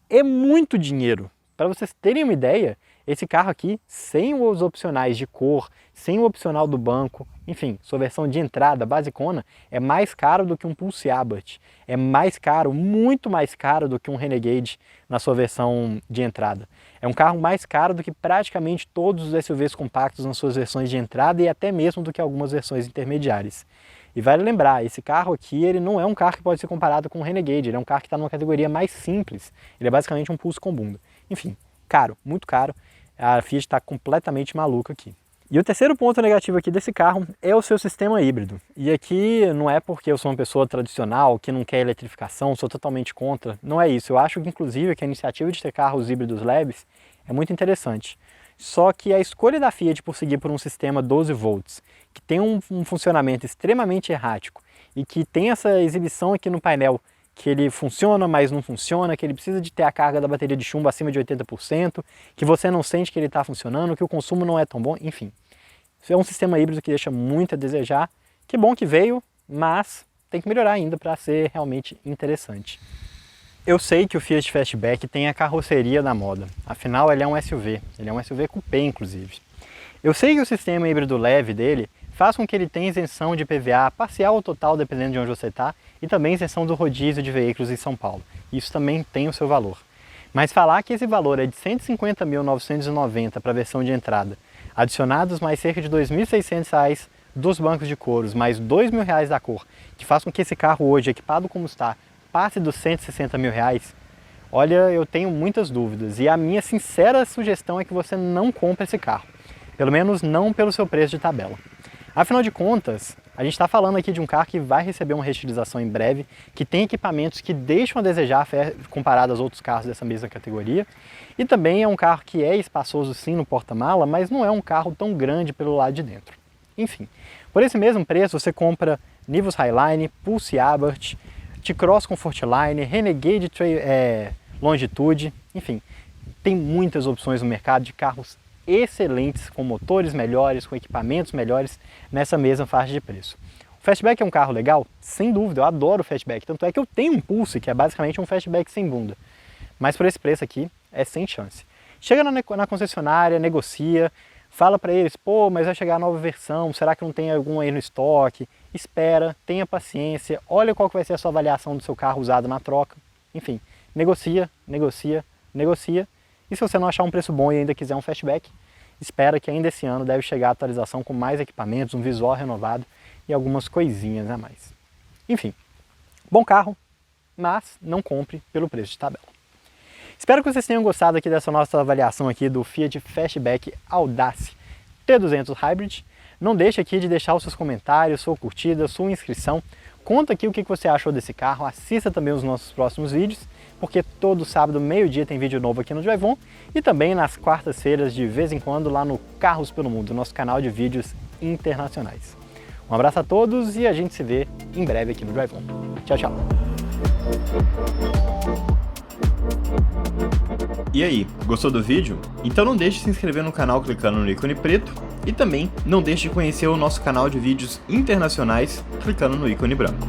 B: É muito dinheiro. Para vocês terem uma ideia, esse carro aqui, sem os opcionais de cor, sem o opcional do banco, enfim, sua versão de entrada basicona, é mais caro do que um Pulse Abarth. É mais caro, muito mais caro do que um Renegade na sua versão de entrada. É um carro mais caro do que praticamente todos os SUVs compactos nas suas versões de entrada e até mesmo do que algumas versões intermediárias. E vale lembrar, esse carro aqui ele não é um carro que pode ser comparado com um Renegade, ele é um carro que está numa categoria mais simples. Ele é basicamente um Pulse com bunda. Enfim, caro, muito caro. A Fiat está completamente maluca aqui. E o terceiro ponto negativo aqui desse carro é o seu sistema híbrido. E aqui não é porque eu sou uma pessoa tradicional, que não quer eletrificação, sou totalmente contra. Não é isso. Eu acho que inclusive que a iniciativa de ter carros híbridos leves é muito interessante. Só que a escolha da Fiat por seguir por um sistema 12 volts, que tem um funcionamento extremamente errático e que tem essa exibição aqui no painel que ele funciona, mas não funciona, que ele precisa de ter a carga da bateria de chumbo acima de 80%, que você não sente que ele está funcionando, que o consumo não é tão bom, enfim. Isso é um sistema híbrido que deixa muito a desejar. Que bom que veio, mas tem que melhorar ainda para ser realmente interessante. Eu sei que o Fiat Fastback tem a carroceria da moda, afinal ele é um SUV coupé inclusive. Eu sei que o sistema híbrido leve dele faz com que ele tenha isenção de PVA parcial ou total, dependendo de onde você está, e também isenção do rodízio de veículos em São Paulo. Isso também tem o seu valor. Mas falar que esse valor é de R$ 150.990 para a versão de entrada, Adicionados mais cerca de R$ 2.600 dos bancos de couros, mais R$ 2.000 da cor, que faz com que esse carro hoje, equipado como está, passe dos R$ 160 mil, olha, eu tenho muitas dúvidas. E a minha sincera sugestão é que você não compre esse carro. Pelo menos não pelo seu preço de tabela. Afinal de contas, a gente está falando aqui de um carro que vai receber uma reestilização em breve, que tem equipamentos que deixam a desejar comparado aos outros carros dessa mesma categoria. E também é um carro que é espaçoso sim no porta-mala, mas não é um carro tão grande pelo lado de dentro. Enfim, por esse mesmo preço você compra Nivus Highline, Pulse Abarth, T-Cross Comfortline, Renegade Longitude, enfim, tem muitas opções no mercado de carros excelentes, com motores melhores, com equipamentos melhores, nessa mesma faixa de preço. O Fastback é um carro legal? Sem dúvida, eu adoro o Fastback, tanto é que eu tenho um Pulse, que é basicamente um Fastback sem bunda. Mas por esse preço aqui, é sem chance. Chega na concessionária, negocia, fala para eles, pô, mas vai chegar a nova versão, será que não tem algum aí no estoque? Espera, tenha paciência, olha qual que vai ser a sua avaliação do seu carro usado na troca. Enfim, negocia, negocia, negocia. E se você não achar um preço bom e ainda quiser um Fastback, espera que ainda esse ano deve chegar a atualização com mais equipamentos, um visual renovado e algumas coisinhas a mais. Enfim, bom carro, mas não compre pelo preço de tabela. Espero que vocês tenham gostado aqui dessa nossa avaliação aqui do Fiat Fastback Audace T200 Hybrid. Não deixe aqui de deixar os seus comentários, sua curtida, sua inscrição. Conta aqui o que você achou desse carro, assista também os nossos próximos vídeos, porque todo sábado, meio-dia, tem vídeo novo aqui no Drive On e também nas quartas-feiras, de vez em quando, lá no Carros pelo Mundo, nosso canal de vídeos internacionais. Um abraço a todos e a gente se vê em breve aqui no Drive On. Tchau, tchau!
A: E aí, gostou do vídeo? Então não deixe de se inscrever no canal clicando no ícone preto e também não deixe de conhecer o nosso canal de vídeos internacionais clicando no ícone branco.